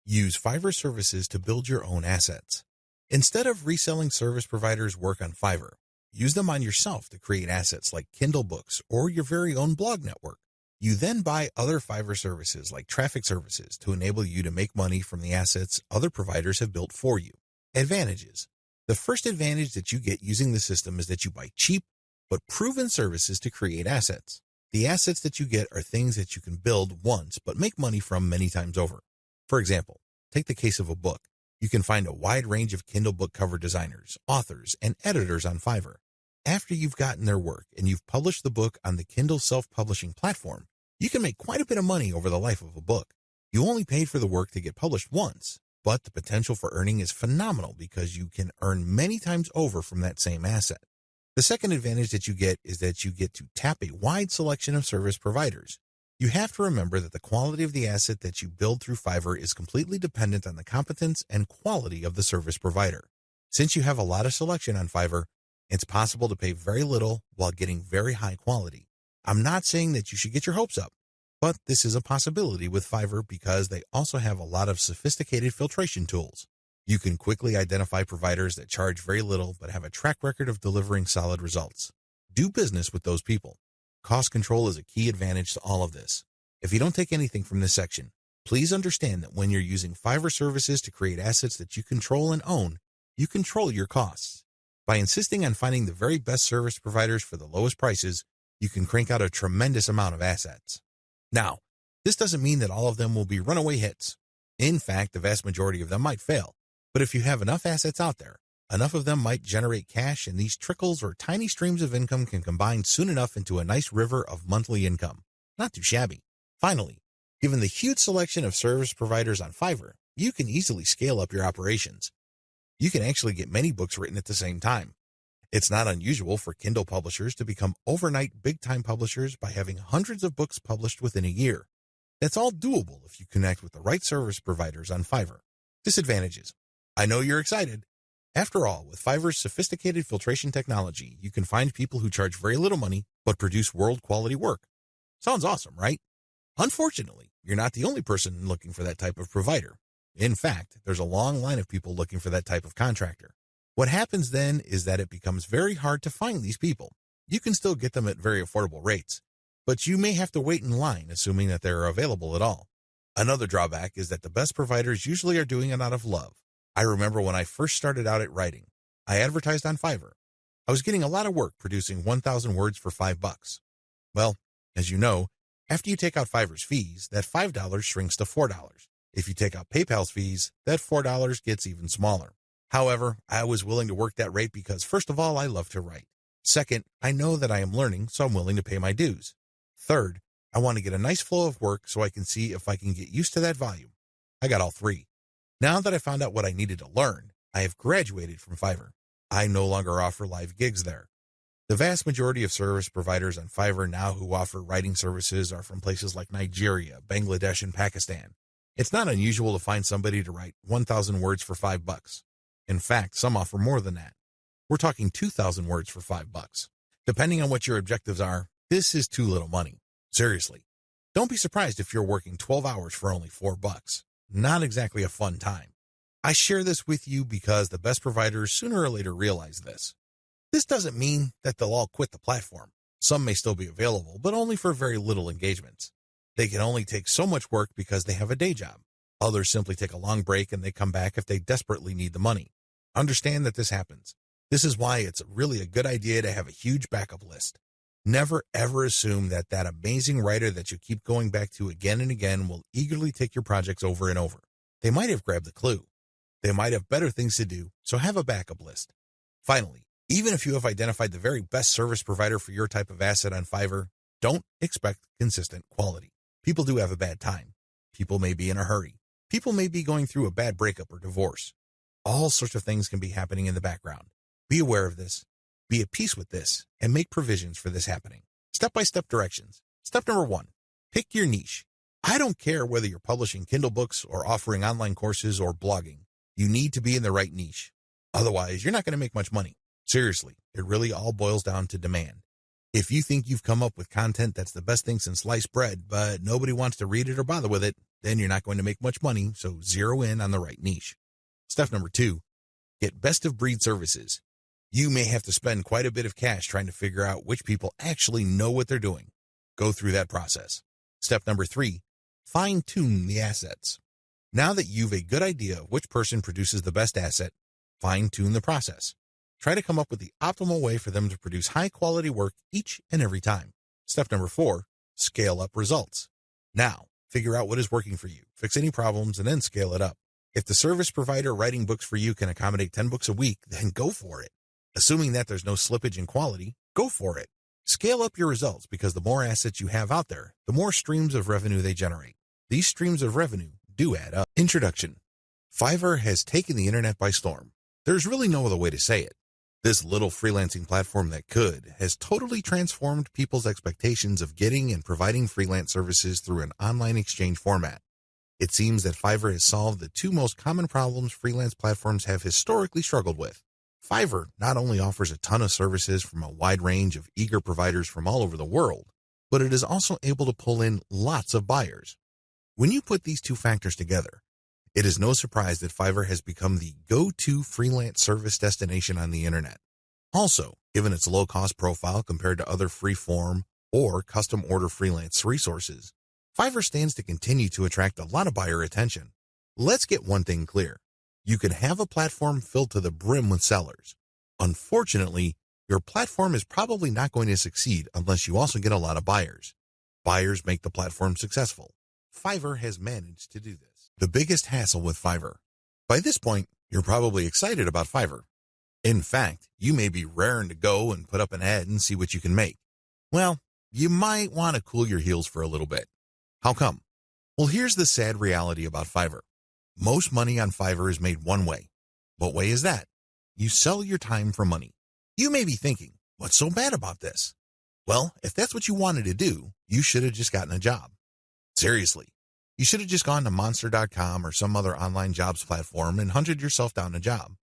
Use Fiverr services to build your own assets. Instead of reselling service providers' work on Fiverr, use them on yourself to create assets like Kindle books or your very own blog network. You then buy other Fiverr services like traffic services to enable you to make money from the assets other providers have built for you. Advantages. The first advantage that you get using the system is that you buy cheap but proven services to create assets. The assets that you get are things that you can build once but make money from many times over. For example, take the case of a book. You can find a wide range of Kindle book cover designers, authors, and editors on Fiverr. After you've gotten their work and you've published the book on the Kindle self-publishing platform, you can make quite a bit of money over the life of a book. You only paid for the work to get published once, but the potential for earning is phenomenal because you can earn many times over from that same asset. The second advantage that you get is that you get to tap a wide selection of service providers. You have to remember that the quality of the asset that you build through Fiverr is completely dependent on the competence and quality of the service provider. Since you have a lot of selection on Fiverr, it's possible to pay very little while getting very high quality. I'm not saying that you should get your hopes up, but this is a possibility with Fiverr because they also have a lot of sophisticated filtration tools. You can quickly identify providers that charge very little but have a track record of delivering solid results. Do business with those people. Cost control is a key advantage to all of this. If you don't take anything from this section, please understand that when you're using Fiverr services to create assets that you control and own, you control your costs. By insisting on finding the very best service providers for the lowest prices, you can crank out a tremendous amount of assets. Now, this doesn't mean that all of them will be runaway hits. In fact, the vast majority of them might fail. But if you have enough assets out there, enough of them might generate cash, and these trickles or tiny streams of income can combine soon enough into a nice river of monthly income. Not too shabby. Finally, given the huge selection of service providers on Fiverr, you can easily scale up your operations. You can actually get many books written at the same time. It's not unusual for Kindle publishers to become overnight big-time publishers by having hundreds of books published within a year. That's all doable if you connect with the right service providers on Fiverr. Disadvantages. I know you're excited. After all, with Fiverr's sophisticated filtration technology, you can find people who charge very little money but produce world-quality work. Sounds awesome, right? Unfortunately, you're not the only person looking for that type of provider. In fact, there's a long line of people looking for that type of contractor. What happens then is that it becomes very hard to find these people. You can still get them at very affordable rates, but you may have to wait in line assuming that they're available at all. Another drawback is that the best providers usually are doing it out of love. I remember when I first started out at writing, I advertised on Fiverr. I was getting a lot of work producing 1,000 words for $5. Well, as you know, after you take out Fiverr's fees, that $5 shrinks to $4. If you take out PayPal's fees, that $4 gets even smaller. However, I was willing to work that rate because, first of all, I love to write. Second, I know that I am learning, so I'm willing to pay my dues. Third, I want to get a nice flow of work so I can see if I can get used to that volume. I got all three. Now that I found out what I needed to learn, I have graduated from Fiverr. I no longer offer live gigs there. The vast majority of service providers on Fiverr now who offer writing services are from places like Nigeria, Bangladesh, and Pakistan. It's not unusual to find somebody to write 1,000 words for $5. In fact, some offer more than that. We're talking 2,000 words for $5. Depending on what your objectives are, this is too little money. Seriously. Don't be surprised if you're working 12 hours for only $4. Not exactly a fun time. I share this with you because the best providers sooner or later realize this. This doesn't mean that they'll all quit the platform. Some may still be available, but only for very little engagements. They can only take so much work because they have a day job. Others simply take a long break and they come back if they desperately need the money. Understand that this happens. This is why it's really a good idea to have a huge backup list. Never ever assume that that amazing writer that you keep going back to again and again will eagerly take your projects over and over. They might have grabbed the clue. They might have better things to do, so have a backup list. Finally, even if you have identified the very best service provider for your type of asset on Fiverr, don't expect consistent quality. People do have a bad time. People may be in a hurry. People may be going through a bad breakup or divorce. All sorts of things can be happening in the background. Be aware of this. Be at peace with this and make provisions for this happening. Step-by-step directions. Step number 1, pick your niche. I don't care whether you're publishing Kindle books or offering online courses or blogging. You need to be in the right niche. Otherwise, you're not going to make much money. Seriously, it really all boils down to demand. If you think you've come up with content that's the best thing since sliced bread, but nobody wants to read it or bother with it, then you're not going to make much money, so zero in on the right niche. Step number 2, get best-of-breed services. You may have to spend quite a bit of cash trying to figure out which people actually know what they're doing. Go through that process. Step number 3, fine-tune the assets. Now that you've a good idea of which person produces the best asset, fine-tune the process. Try to come up with the optimal way for them to produce high-quality work each and every time. Step number 4, scale up results. Now, figure out what is working for you, fix any problems, and then scale it up. If the service provider writing books for you can accommodate 10 books a week, then go for it. Assuming that there's no slippage in quality, go for it. Scale up your results because the more assets you have out there, the more streams of revenue they generate. These streams of revenue do add up. Introduction. Fiverr has taken the internet by storm. There's really no other way to say it. This little freelancing platform that could has totally transformed people's expectations of getting and providing freelance services through an online exchange format. It seems that Fiverr has solved the 2 most common problems freelance platforms have historically struggled with. Fiverr not only offers a ton of services from a wide range of eager providers from all over the world, but it is also able to pull in lots of buyers. When you put these 2 factors together, it is no surprise that Fiverr has become the go-to freelance service destination on the internet. Also, given its low-cost profile compared to other free-form or custom-order freelance resources, Fiverr stands to continue to attract a lot of buyer attention. Let's get one thing clear. You can have a platform filled to the brim with sellers. Unfortunately, your platform is probably not going to succeed unless you also get a lot of buyers. Buyers make the platform successful. Fiverr has managed to do this. The biggest hassle with Fiverr. By this point, you're probably excited about Fiverr. In fact, you may be raring to go and put up an ad and see what you can make. Well, you might want to cool your heels for a little bit. How come? Well, here's the sad reality about Fiverr. Most money on Fiverr is made one way. What way is that? You sell your time for money. You may be thinking, what's so bad about this? Well, if that's what you wanted to do, you should have just gotten a job. Seriously, you should have just gone to monster.com or some other online jobs platform and hunted yourself down a job.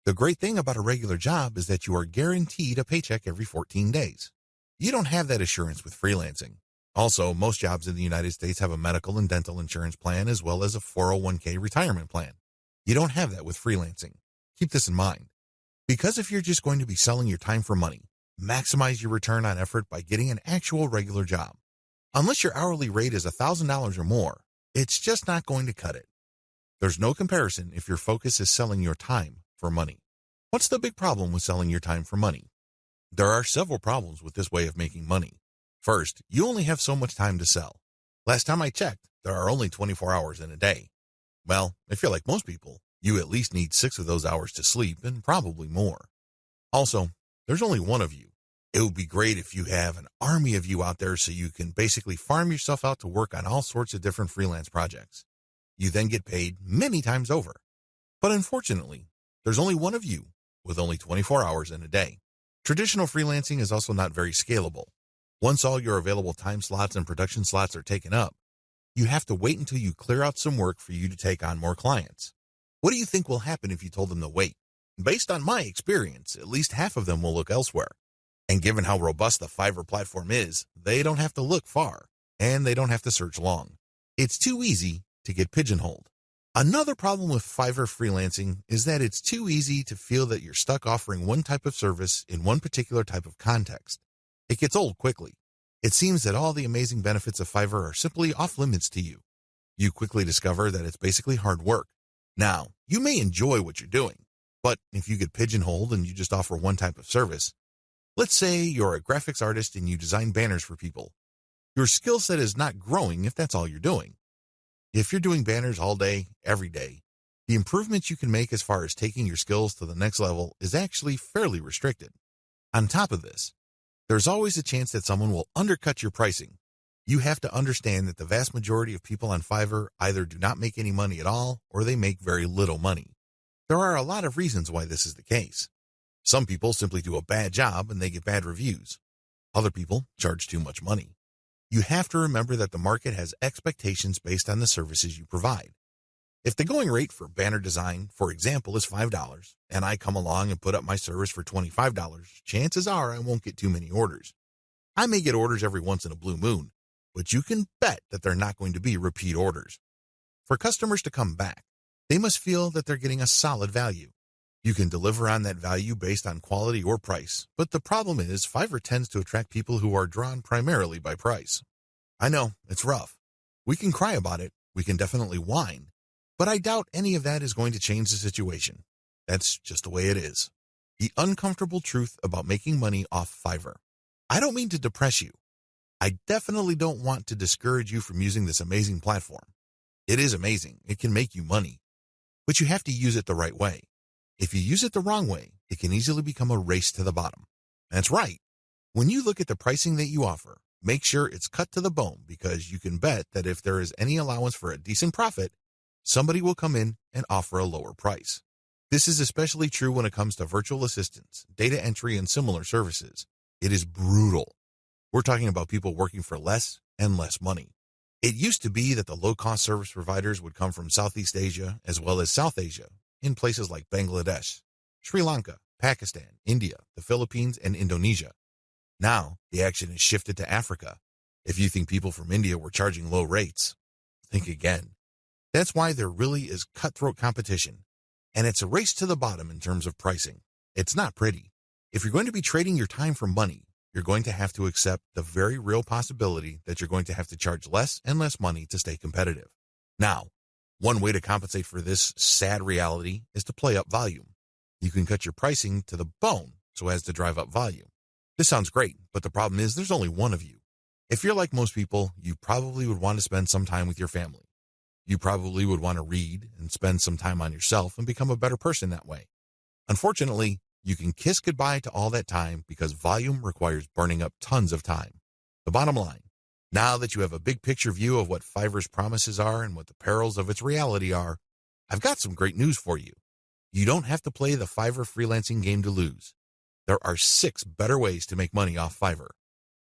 The great thing about a regular job is that you are guaranteed a paycheck every 14 days. You don't have that assurance with freelancing. Also, most jobs in the United States have a medical and dental insurance plan as well as a 401k retirement plan. You don't have that with freelancing. Keep this in mind. Because if you're just going to be selling your time for money, maximize your return on effort by getting an actual regular job. Unless your hourly rate is $1,000 or more, it's just not going to cut it. There's no comparison if your focus is selling your time for money. What's the big problem with selling your time for money? There are several problems with this way of making money. First, you only have so much time to sell. Last time I checked, there are only 24 hours in a day. Well, if you're like most people, you at least need 6 of those hours to sleep and probably more. Also, there's only one of you. It would be great if you have an army of you out there so you can basically farm yourself out to work on all sorts of different freelance projects. You then get paid many times over. But unfortunately, there's only one of you with only 24 hours in a day. Traditional freelancing is also not very scalable. Once all your available time slots and production slots are taken up, you have to wait until you clear out some work for you to take on more clients. What do you think will happen if you told them to wait? Based on my experience, at least half of them will look elsewhere. And given how robust the Fiverr platform is, they don't have to look far, and they don't have to search long. It's too easy to get pigeonholed. Another problem with Fiverr freelancing is that it's too easy to feel that you're stuck offering one type of service in one particular type of context. It gets old quickly. It seems that all the amazing benefits of Fiverr are simply off limits to you. You quickly discover that it's basically hard work. Now, you may enjoy what you're doing, but if you get pigeonholed and you just offer one type of service, let's say you're a graphics artist and you design banners for people. Your skill set is not growing if that's all you're doing. If you're doing banners all day, every day, the improvements you can make as far as taking your skills to the next level is actually fairly restricted. On top of this, there's always a chance that someone will undercut your pricing. You have to understand that the vast majority of people on Fiverr either do not make any money at all or they make very little money. There are a lot of reasons why this is the case. Some people simply do a bad job and they get bad reviews. Other people charge too much money. You have to remember that the market has expectations based on the services you provide. If the going rate for banner design, for example, is $5, and I come along and put up my service for $25, chances are I won't get too many orders. I may get orders every once in a blue moon, but you can bet that they're not going to be repeat orders. For customers to come back, they must feel that they're getting a solid value. You can deliver on that value based on quality or price, but the problem is Fiverr tends to attract people who are drawn primarily by price. I know, it's rough. We can cry about it, we can definitely whine, but I doubt any of that is going to change the situation. That's just the way it is. The uncomfortable truth about making money off Fiverr. I don't mean to depress you. I definitely don't want to discourage you from using this amazing platform. It is amazing. It can make you money, but you have to use it the right way. If you use it the wrong way, it can easily become a race to the bottom. That's right. When you look at the pricing that you offer, make sure it's cut to the bone, because you can bet that if there is any allowance for a decent profit, somebody will come in and offer a lower price. This is especially true when it comes to virtual assistants, data entry, and similar services. It is brutal. We're talking about people working for less and less money. It used to be that the low-cost service providers would come from Southeast Asia as well as South Asia, in places like Bangladesh, Sri Lanka, Pakistan, India, the Philippines, and Indonesia. Now, the action has shifted to Africa. If you think people from India were charging low rates, think again. That's why there really is cutthroat competition, and it's a race to the bottom in terms of pricing. It's not pretty. If you're going to be trading your time for money, you're going to have to accept the very real possibility that you're going to have to charge less and less money to stay competitive. Now, one way to compensate for this sad reality is to play up volume. You can cut your pricing to the bone so as to drive up volume. This sounds great, but the problem is there's only one of you. If you're like most people, you probably would want to spend some time with your family. You probably would want to read and spend some time on yourself and become a better person that way. Unfortunately, you can kiss goodbye to all that time because volume requires burning up tons of time. The bottom line, now that you have a big picture view of what Fiverr's promises are and what the perils of its reality are, I've got some great news for you. You don't have to play the Fiverr freelancing game to lose. There are 6 better ways to make money off Fiverr.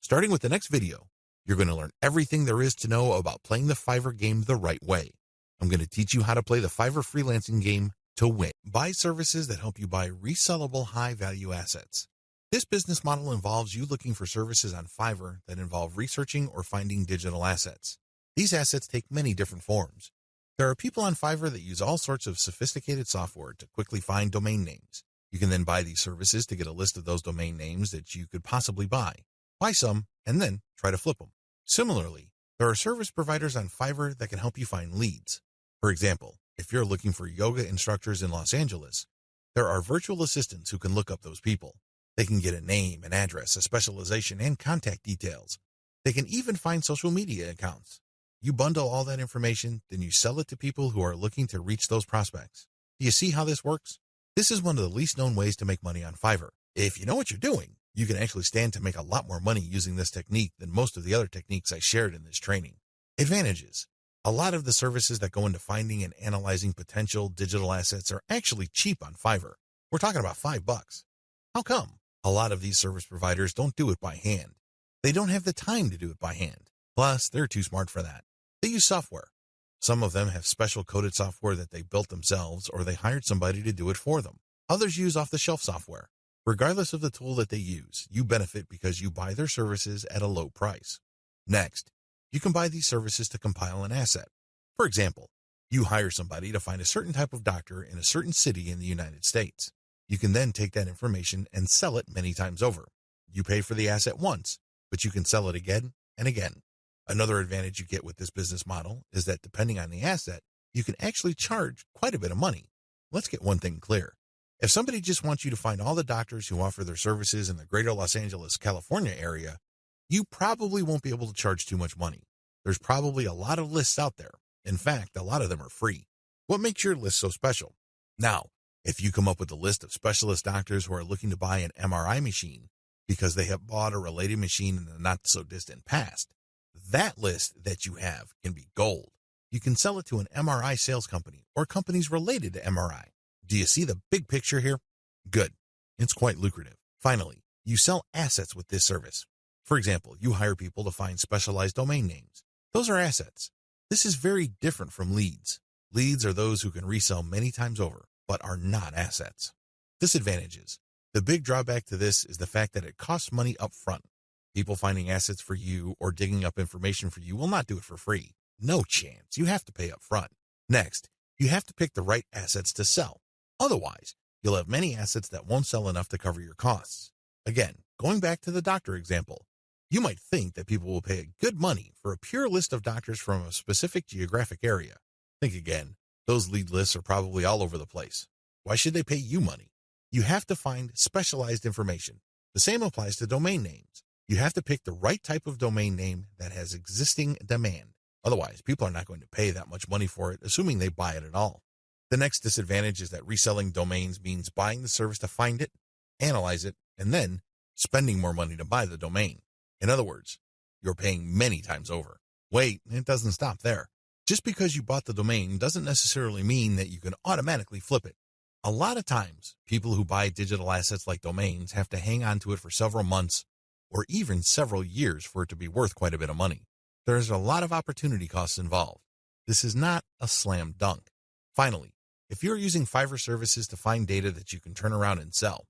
Starting with the next video, you're going to learn everything there is to know about playing the Fiverr game the right way. I'm going to teach you how to play the Fiverr freelancing game to win. Buy services that help you buy resellable high-value assets. This business model involves you looking for services on Fiverr that involve researching or finding digital assets. These assets take many different forms. There are people on Fiverr that use all sorts of sophisticated software to quickly find domain names. You can then buy these services to get a list of those domain names that you could possibly buy. Buy some, and then try to flip them. Similarly, there are service providers on Fiverr that can help you find leads. For example, if you're looking for yoga instructors in Los Angeles, there are virtual assistants who can look up those people. They can get a name, an address, a specialization, and contact details. They can even find social media accounts. You bundle all that information, then you sell it to people who are looking to reach those prospects. Do you see how this works? This is one of the least known ways to make money on Fiverr. If you know what you're doing, you can actually stand to make a lot more money using this technique than most of the other techniques I shared in this training. Advantages. A lot of the services that go into finding and analyzing potential digital assets are actually cheap on Fiverr. We're talking about $5. How come? A lot of these service providers don't do it by hand. They don't have the time to do it by hand. Plus, they're too smart for that. They use software. Some of them have special coded software that they built themselves, or they hired somebody to do it for them. Others use off-the-shelf software. Regardless of the tool that they use, you benefit because you buy their services at a low price. Next, you can buy these services to compile an asset. For example, you hire somebody to find a certain type of doctor in a certain city in the United States. You can then take that information and sell it many times over. You pay for the asset once, but you can sell it again and again. Another advantage you get with this business model is that depending on the asset, you can actually charge quite a bit of money. Let's get one thing clear. If somebody just wants you to find all the doctors who offer their services in the greater Los Angeles, California area, you probably won't be able to charge too much money. There's probably a lot of lists out there. In fact, a lot of them are free. What makes your list so special? Now, if you come up with a list of specialist doctors who are looking to buy an MRI machine because they have bought a related machine in the not-so-distant past, that list that you have can be gold. You can sell it to an MRI sales company or companies related to MRI. Do you see the big picture here? Good. It's quite lucrative. Finally, you sell assets with this service. For example, you hire people to find specialized domain names. Those are assets. This is very different from leads. Leads are those who can resell many times over, but are not assets. Disadvantages. The big drawback to this is the fact that it costs money up front. People finding assets for you or digging up information for you will not do it for free. No chance. You have to pay up front. Next, you have to pick the right assets to sell. Otherwise, you'll have many assets that won't sell enough to cover your costs. Again, going back to the doctor example, you might think that people will pay good money for a pure list of doctors from a specific geographic area. Think again. Those lead lists are probably all over the place. Why should they pay you money? You have to find specialized information. The same applies to domain names. You have to pick the right type of domain name that has existing demand. Otherwise, people are not going to pay that much money for it, assuming they buy it at all. The next disadvantage is that reselling domains means buying the service to find it, analyze it, and then spending more money to buy the domain. In other words, you're paying many times over. Wait, it doesn't stop there. Just because you bought the domain doesn't necessarily mean that you can automatically flip it. A lot of times, people who buy digital assets like domains have to hang on to it for several months or even several years for it to be worth quite a bit of money. There's a lot of opportunity costs involved. This is not a slam dunk. Finally, if you're using Fiverr services to find data that you can turn around and sell,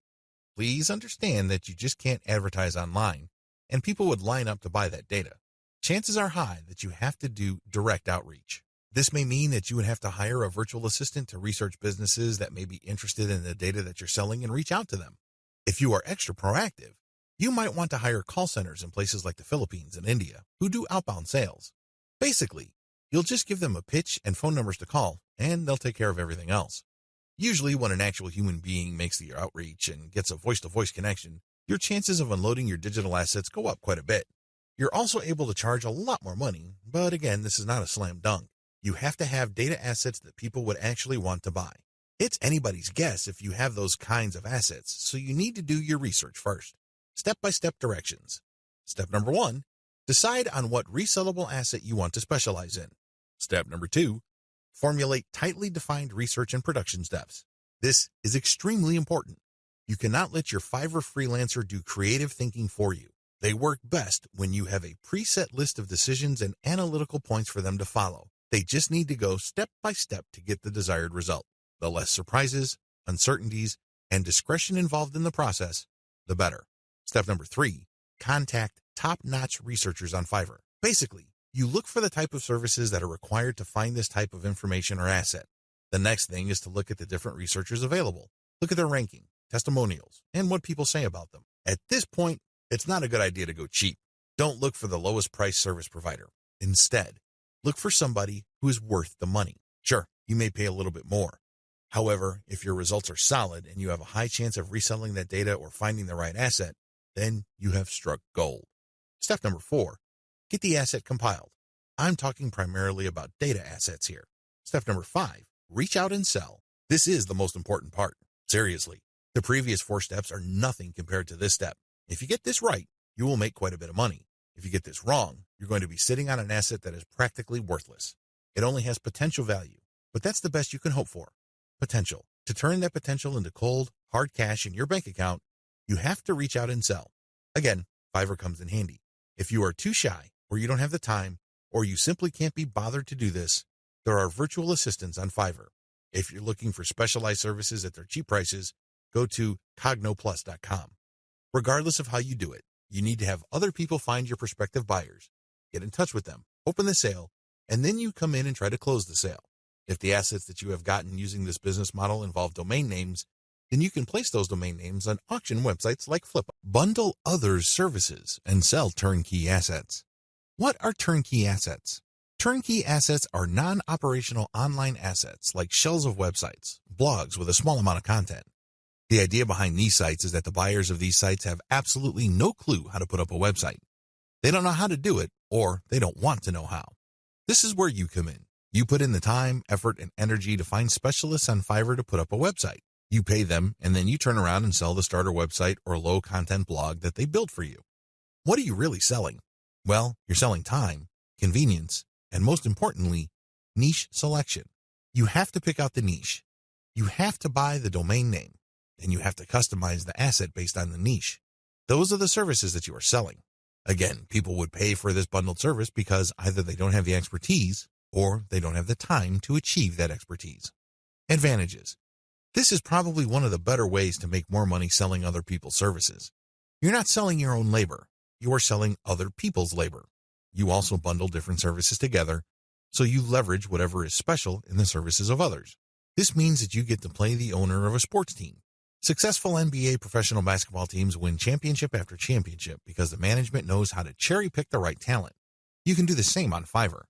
please understand that you just can't advertise online and people would line up to buy that data. Chances are high that you have to do direct outreach. This may mean that you would have to hire a virtual assistant to research businesses that may be interested in the data that you're selling and reach out to them. If you are extra proactive, you might want to hire call centers in places like the Philippines and India who do outbound sales. Basically, you'll just give them a pitch and phone numbers to call, and they'll take care of everything else. Usually when an actual human being makes the outreach and gets a voice-to-voice connection, your chances of unloading your digital assets go up quite a bit. You're also able to charge a lot more money, but again, this is not a slam dunk. You have to have data assets that people would actually want to buy. It's anybody's guess if you have those kinds of assets, so you need to do your research first. Step-by-step directions. Step number 1, decide on what resellable asset you want to specialize in. Step number 2, formulate tightly defined research and production steps. This is extremely important. You cannot let your Fiverr freelancer do creative thinking for you. They work best when you have a preset list of decisions and analytical points for them to follow. They just need to go step by step to get the desired result. The less surprises, uncertainties, and discretion involved in the process, the better. Step number 3, contact top-notch researchers on Fiverr. Basically, you look for the type of services that are required to find this type of information or asset. The next thing is to look at the different researchers available. Look at their ranking, testimonials, and what people say about them. At this point, it's not a good idea to go cheap. Don't look for the lowest price service provider. Instead, look for somebody who is worth the money. Sure, you may pay a little bit more. However, if your results are solid and you have a high chance of reselling that data or finding the right asset, then you have struck gold. Step number 4, get the asset compiled. I'm talking primarily about data assets here. Step number 5, reach out and sell. This is the most important part. Seriously, the previous 4 steps are nothing compared to this step. If you get this right, you will make quite a bit of money. If you get this wrong, you're going to be sitting on an asset that is practically worthless. It only has potential value, but that's the best you can hope for. Potential. To turn that potential into cold, hard cash in your bank account, you have to reach out and sell. Again, Fiverr comes in handy. If you are too shy, or you don't have the time, or you simply can't be bothered to do this, there are virtual assistants on Fiverr. If you're looking for specialized services at their cheap prices, go to cognoplus.com. Regardless of how you do it, you need to have other people find your prospective buyers, get in touch with them, open the sale, and then you come in and try to close the sale. If the assets that you have gotten using this business model involve domain names, then you can place those domain names on auction websites like Flippa. Bundle others' services and sell turnkey assets. What are turnkey assets? Turnkey assets are non-operational online assets like shells of websites, blogs with a small amount of content. The idea behind these sites is that the buyers of these sites have absolutely no clue how to put up a website. They don't know how to do it, or they don't want to know how. This is where you come in. You put in the time, effort, and energy to find specialists on Fiverr to put up a website. You pay them, and then you turn around and sell the starter website or low-content blog that they built for you. What are you really selling? Well, you're selling time, convenience, and most importantly, niche selection. You have to pick out the niche. You have to buy the domain name, and you have to customize the asset based on the niche. Those are the services that you are selling. Again, people would pay for this bundled service because either they don't have the expertise or they don't have the time to achieve that expertise. Advantages. This is probably one of the better ways to make more money selling other people's services. You're not selling your own labor. You are selling other people's labor. You also bundle different services together, so you leverage whatever is special in the services of others. This means that you get to play the owner of a sports team. Successful NBA professional basketball teams win championship after championship because the management knows how to cherry-pick the right talent. You can do the same on Fiverr.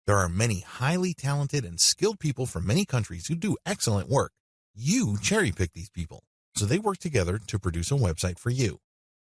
There are many highly talented and skilled people from many countries who do excellent work. You cherry-pick these people, so they work together to produce a website for you.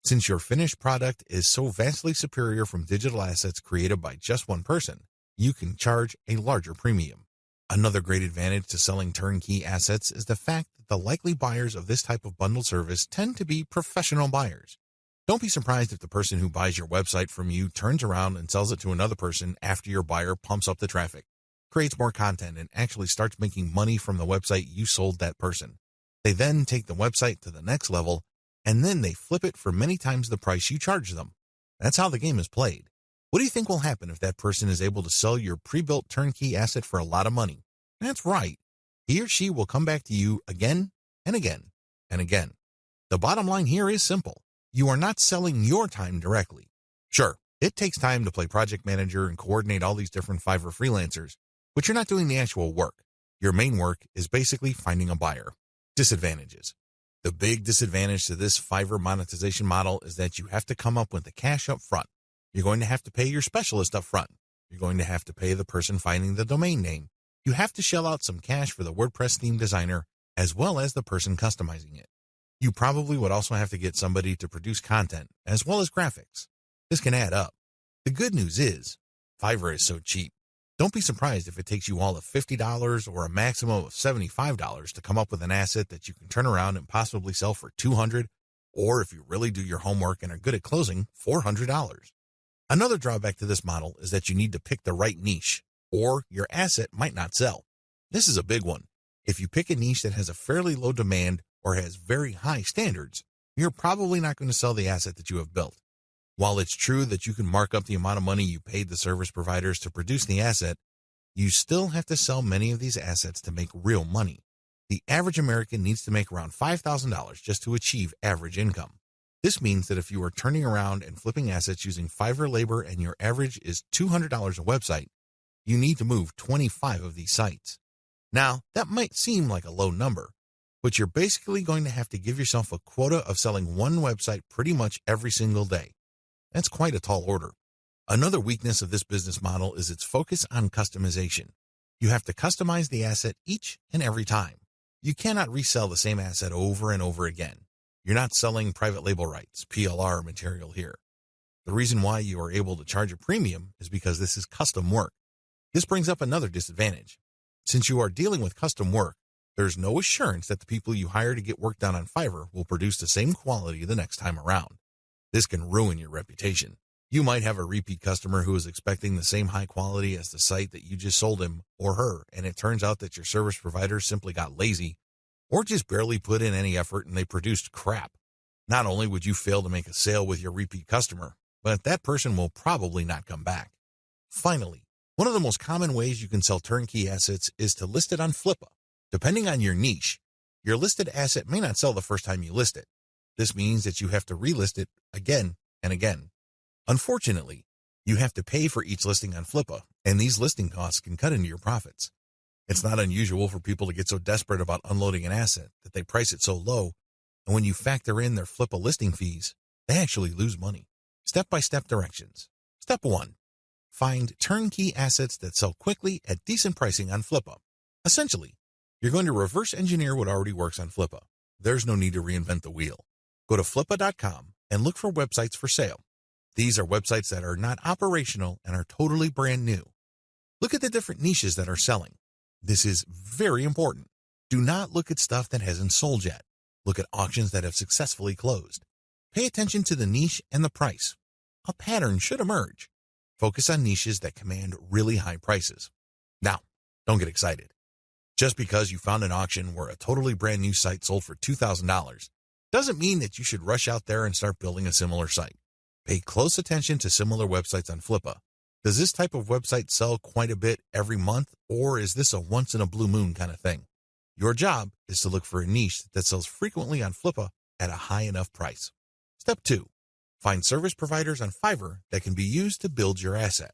Since your finished product is so vastly superior from digital assets created by just one person, you can charge a larger premium. Another great advantage to selling turnkey assets is the fact that the likely buyers of this type of bundled service tend to be professional buyers. Don't be surprised if the person who buys your website from you turns around and sells it to another person after your buyer pumps up the traffic, creates more content, and actually starts making money from the website you sold that person. They then take the website to the next level, and then they flip it for many times the price you charge them. That's how the game is played. What do you think will happen if that person is able to sell your pre-built turnkey asset for a lot of money? That's right. He or she will come back to you again and again and again. The bottom line here is simple. You are not selling your time directly. Sure, it takes time to play project manager and coordinate all these different Fiverr freelancers, but you're not doing the actual work. Your main work is basically finding a buyer. Disadvantages. The big disadvantage to this Fiverr monetization model is that you have to come up with the cash up front. You're going to have to pay your specialist up front. You're going to have to pay the person finding the domain name. You have to shell out some cash for the WordPress theme designer, as well as the person customizing it. You probably would also have to get somebody to produce content, as well as graphics. This can add up. The good news is, Fiverr is so cheap. Don't be surprised if it takes you all of $50 or a maximum of $75 to come up with an asset that you can turn around and possibly sell for $200, or if you really do your homework and are good at closing, $400. Another drawback to this model is that you need to pick the right niche, or your asset might not sell. This is a big one. If you pick a niche that has a fairly low demand or has very high standards, you're probably not going to sell the asset that you have built. While it's true that you can mark up the amount of money you paid the service providers to produce the asset, you still have to sell many of these assets to make real money. The average American needs to make around $5,000 just to achieve average income. This means that if you are turning around and flipping assets using Fiverr labor and your average is $200 a website, you need to move 25 of these sites. Now, that might seem like a low number, but you're basically going to have to give yourself a quota of selling one website pretty much every single day. That's quite a tall order. Another weakness of this business model is its focus on customization. You have to customize the asset each and every time. You cannot resell the same asset over and over again. You're not selling private label rights, PLR material here. The reason why you are able to charge a premium is because this is custom work. This brings up another disadvantage. Since you are dealing with custom work, there's no assurance that the people you hire to get work done on Fiverr will produce the same quality the next time around. This can ruin your reputation. You might have a repeat customer who is expecting the same high quality as the site that you just sold him or her, and it turns out that your service provider simply got lazy or just barely put in any effort and they produced crap. Not only would you fail to make a sale with your repeat customer, but that person will probably not come back. Finally, one of the most common ways you can sell turnkey assets is to list it on Flippa. Depending on your niche, your listed asset may not sell the first time you list it. This means that you have to relist it again and again. Unfortunately, you have to pay for each listing on Flippa, and these listing costs can cut into your profits. It's not unusual for people to get so desperate about unloading an asset that they price it so low, and when you factor in their Flippa listing fees, they actually lose money. Step-by-step directions. Step 1. Find turnkey assets that sell quickly at decent pricing on Flippa. Essentially, you're going to reverse engineer what already works on Flippa. There's no need to reinvent the wheel. Go to flippa.com and look for websites for sale. These are websites that are not operational and are totally brand new. Look at the different niches that are selling. This is very important. Do not look at stuff that hasn't sold yet. Look at auctions that have successfully closed. Pay attention to the niche and the price. A pattern should emerge. Focus on niches that command really high prices. Now, don't get excited. Just because you found an auction where a totally brand new site sold for $2,000 doesn't mean that you should rush out there and start building a similar site. Pay close attention to similar websites on Flippa. Does this type of website sell quite a bit every month, or is this a once-in-a-blue-moon kind of thing? Your job is to look for a niche that sells frequently on Flippa at a high enough price. Step 2. Find service providers on Fiverr that can be used to build your asset.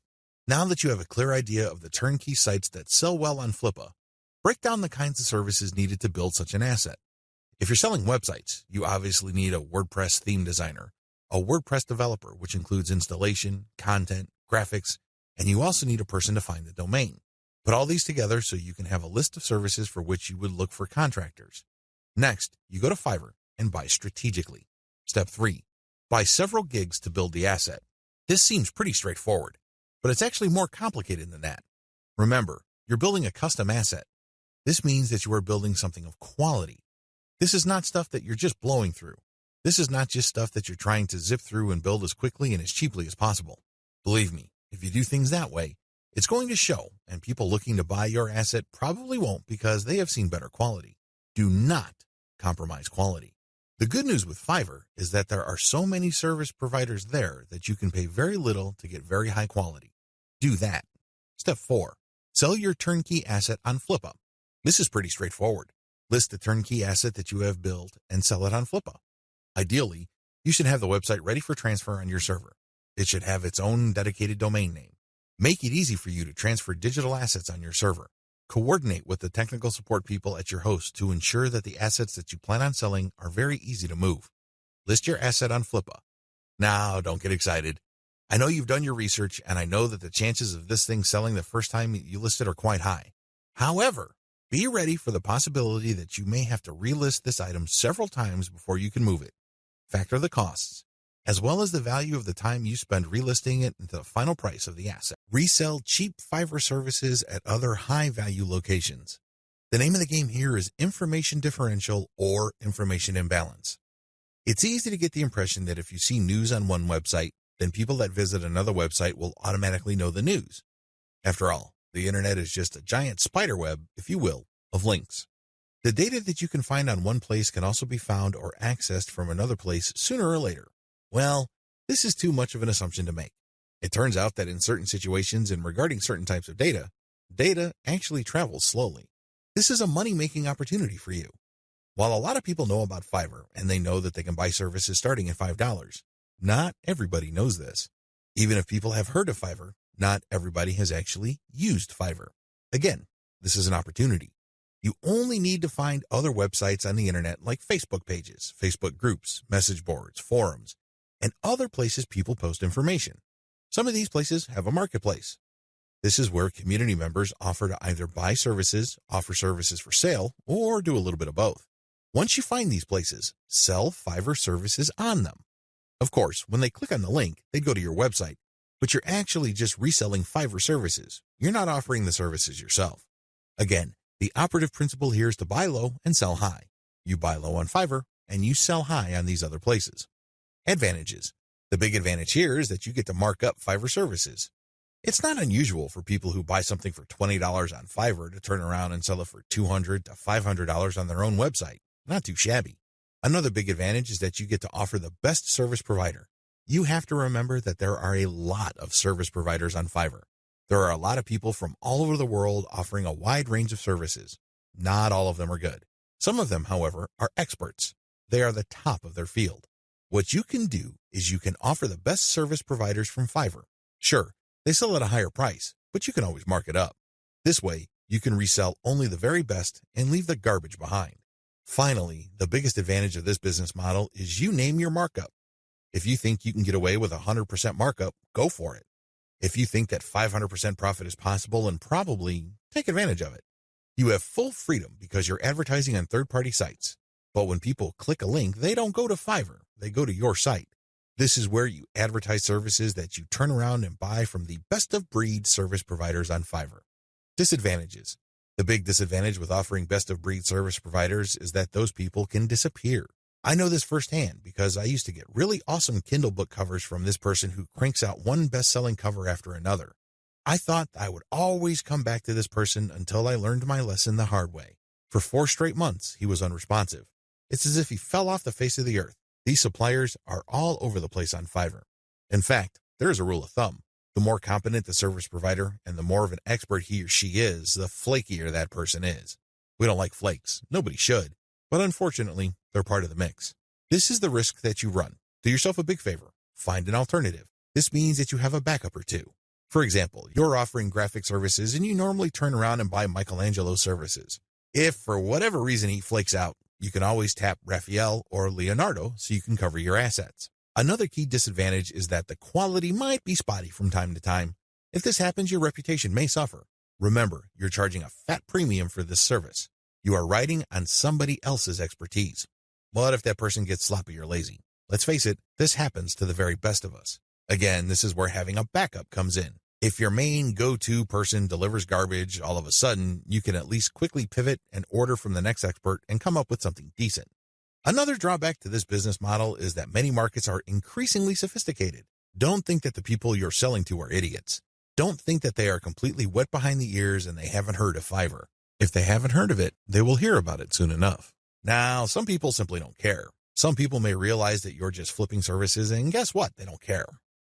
Now that you have a clear idea of the turnkey sites that sell well on Flippa, break down the kinds of services needed to build such an asset. If you're selling websites, you obviously need a WordPress theme designer, a WordPress developer, which includes installation, content, graphics, and you also need a person to find the domain. Put all these together so you can have a list of services for which you would look for contractors. Next, you go to Fiverr and buy strategically. Step 3. Buy several gigs to build the asset. This seems pretty straightforward, but it's actually more complicated than that. Remember, you're building a custom asset. This means that you are building something of quality. This is not stuff that you're just blowing through. This is not just stuff that you're trying to zip through and build as quickly and as cheaply as possible. Believe me, if you do things that way, it's going to show, and people looking to buy your asset probably won't because they have seen better quality. Do not compromise quality. The good news with Fiverr is that there are so many service providers there that you can pay very little to get very high quality. Do that. Step 4. Sell your turnkey asset on Flippa. This is pretty straightforward. List the turnkey asset that you have built and sell it on Flippa. Ideally, you should have the website ready for transfer on your server. It should have its own dedicated domain name. Make it easy for you to transfer digital assets on your server. Coordinate with the technical support people at your host to ensure that the assets that you plan on selling are very easy to move. List your asset on Flippa. Now, don't get excited. I know you've done your research, and I know that the chances of this thing selling the first time you list it are quite high. However, be ready for the possibility that you may have to relist this item several times before you can move it. Factor the costs, as well as the value of the time you spend relisting it into the final price of the asset. Resell cheap Fiverr services at other high-value locations. The name of the game here is information differential or information imbalance. It's easy to get the impression that if you see news on one website, then people that visit another website will automatically know the news. After all, the internet is just a giant spider web, if you will, of links. The data that you can find on one place can also be found or accessed from another place sooner or later. Well, this is too much of an assumption to make. It turns out that in certain situations and regarding certain types of data actually travels slowly. This is a money-making opportunity for you. While a lot of people know about Fiverr and they know that they can buy services starting at $5, not everybody knows this. Even if people have heard of Fiverr, not everybody has actually used Fiverr. Again, this is an opportunity. You only need to find other websites on the internet like Facebook pages, Facebook groups, message boards, forums, and other places people post information. Some of these places have a marketplace. This is where community members offer to either buy services, offer services for sale, or do a little bit of both. Once you find these places, sell Fiverr services on them. Of course, when they click on the link, they go to your website, but you're actually just reselling Fiverr services. You're not offering the services yourself. Again, the operative principle here is to buy low and sell high. You buy low on Fiverr, and you sell high on these other places. Advantages. The big advantage here is that you get to mark up Fiverr services. It's not unusual for people who buy something for $20 on Fiverr to turn around and sell it for $200 to $500 on their own website. Not too shabby. Another big advantage is that you get to offer the best service provider. You have to remember that there are a lot of service providers on Fiverr. There are a lot of people from all over the world offering a wide range of services. Not all of them are good. Some of them, however, are experts. They are the top of their field. What you can do is you can offer the best service providers from Fiverr. Sure, they sell at a higher price, but you can always mark it up. This way, you can resell only the very best and leave the garbage behind. Finally, the biggest advantage of this business model is you name your markup. If you think you can get away with 100% markup, go for it. If you think that 500% profit is possible and probably, take advantage of it. You have full freedom because you're advertising on third-party sites. But when people click a link, they don't go to Fiverr, they go to your site. This is where you advertise services that you turn around and buy from the best-of-breed service providers on Fiverr. Disadvantages. The big disadvantage with offering best-of-breed service providers is that those people can disappear. I know this firsthand because I used to get really awesome Kindle book covers from this person who cranks out one best-selling cover after another. I thought I would always come back to this person until I learned my lesson the hard way. For 4 straight months, he was unresponsive. It's as if he fell off the face of the earth. These suppliers are all over the place on Fiverr. In fact, there is a rule of thumb. The more competent the service provider and the more of an expert he or she is, the flakier that person is. We don't like flakes. Nobody should. But unfortunately, they're part of the mix. This is the risk that you run. Do yourself a big favor. Find an alternative. This means that you have a backup or two. For example, you're offering graphic services and you normally turn around and buy Michelangelo's services. If for whatever reason he flakes out, you can always tap Raphael or Leonardo so you can cover your assets. Another key disadvantage is that the quality might be spotty from time to time. If this happens, your reputation may suffer. Remember, you're charging a fat premium for this service. You are riding on somebody else's expertise. But if that person gets sloppy or lazy, let's face it, this happens to the very best of us. Again, this is where having a backup comes in. If your main go-to person delivers garbage, all of a sudden, you can at least quickly pivot and order from the next expert and come up with something decent. Another drawback to this business model is that many markets are increasingly sophisticated. Don't think that the people you're selling to are idiots. Don't think that they are completely wet behind the ears and they haven't heard of Fiverr. If they haven't heard of it, they will hear about it soon enough. Now, some people simply don't care. Some people may realize that you're just flipping services, and guess what? They don't care.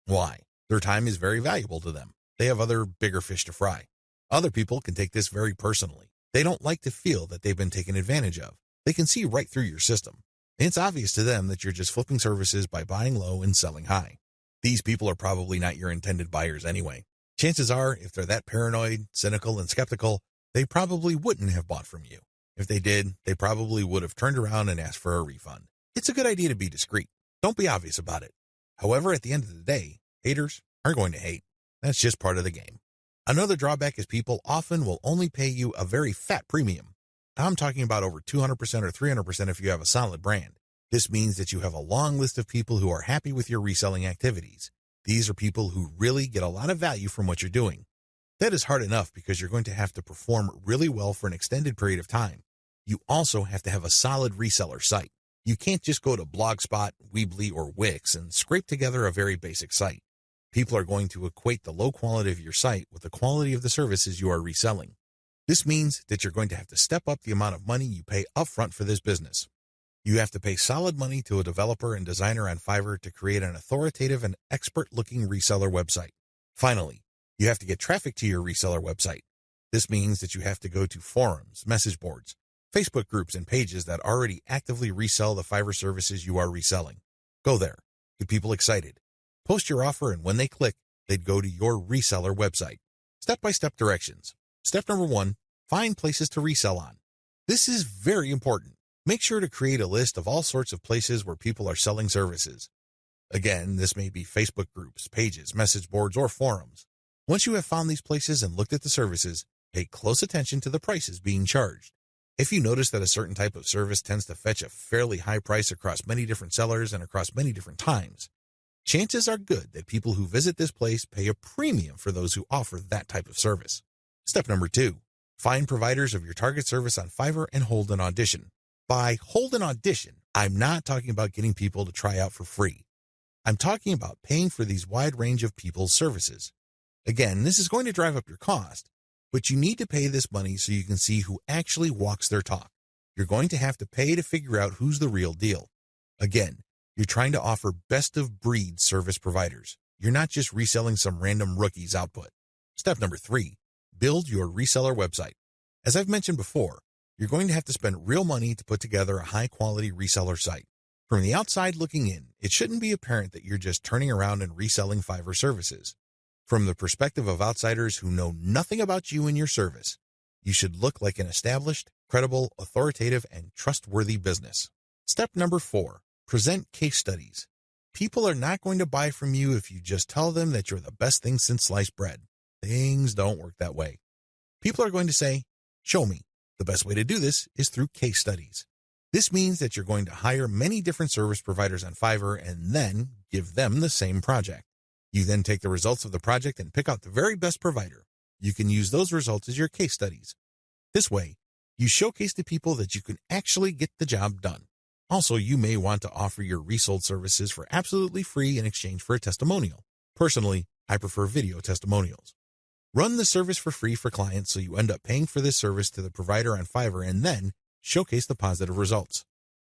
Why? Their time is very valuable to them. They have other bigger fish to fry. Other people can take this very personally. They don't like to feel that they've been taken advantage of. They can see right through your system. It's obvious to them that you're just flipping services by buying low and selling high. These people are probably not your intended buyers anyway. Chances are, if they're that paranoid, cynical, and skeptical, they probably wouldn't have bought from you. If they did, they probably would have turned around and asked for a refund. It's a good idea to be discreet. Don't be obvious about it. However, at the end of the day, haters are going to hate. That's just part of the game. Another drawback is people often will only pay you a very fat premium. I'm talking about over 200% or 300% if you have a solid brand. This means that you have a long list of people who are happy with your reselling activities. These are people who really get a lot of value from what you're doing. That is hard enough because you're going to have to perform really well for an extended period of time. You also have to have a solid reseller site. You can't just go to Blogspot, Weebly, or Wix and scrape together a very basic site. People are going to equate the low quality of your site with the quality of the services you are reselling. This means that you're going to have to step up the amount of money you pay upfront for this business. You have to pay solid money to a developer and designer on Fiverr to create an authoritative and expert-looking reseller website. Finally, you have to get traffic to your reseller website. This means that you have to go to forums, message boards, Facebook groups, and pages that already actively resell the Fiverr services you are reselling. Go there. Get people excited. Post your offer, and when they click, they'd go to your reseller website. Step-by-step directions. Step number 1, find places to resell on. This is very important. Make sure to create a list of all sorts of places where people are selling services. Again, this may be Facebook groups, pages, message boards, or forums. Once you have found these places and looked at the services, pay close attention to the prices being charged. If you notice that a certain type of service tends to fetch a fairly high price across many different sellers and across many different times, chances are good that people who visit this place pay a premium for those who offer that type of service. Step number 2, find providers of your target service on Fiverr and hold an audition. By hold an audition, I'm not talking about getting people to try out for free. I'm talking about paying for these wide range of people's services. Again, this is going to drive up your cost, but you need to pay this money so you can see who actually walks their talk. You're going to have to pay to figure out who's the real deal. Again, you're trying to offer best-of-breed service providers. You're not just reselling some random rookie's output. Step number 3, build your reseller website. As I've mentioned before, you're going to have to spend real money to put together a high-quality reseller site. From the outside looking in, it shouldn't be apparent that you're just turning around and reselling Fiverr services. From the perspective of outsiders who know nothing about you and your service, you should look like an established, credible, authoritative, and trustworthy business. Step number 4, present case studies. People are not going to buy from you if you just tell them that you're the best thing since sliced bread. Things don't work that way. People are going to say, show me. The best way to do this is through case studies. This means that you're going to hire many different service providers on Fiverr and then give them the same project. You then take the results of the project and pick out the very best provider. You can use those results as your case studies. This way, you showcase to people that you can actually get the job done. Also, you may want to offer your resold services for absolutely free in exchange for a testimonial. Personally, I prefer video testimonials. Run the service for free for clients so you end up paying for this service to the provider on Fiverr and then showcase the positive results.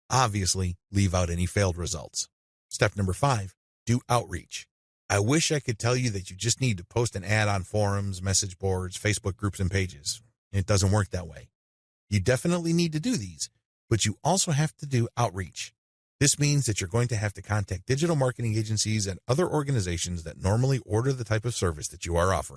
Obviously, leave out any failed results. Step number 5, do outreach. I wish I could tell you that you just need to post an ad on forums, message boards, Facebook groups, and pages. It doesn't work that way. You definitely need to do these, but you also have to do outreach. This means that you're going to have to contact digital marketing agencies and other organizations that normally order the type of service that you are offering.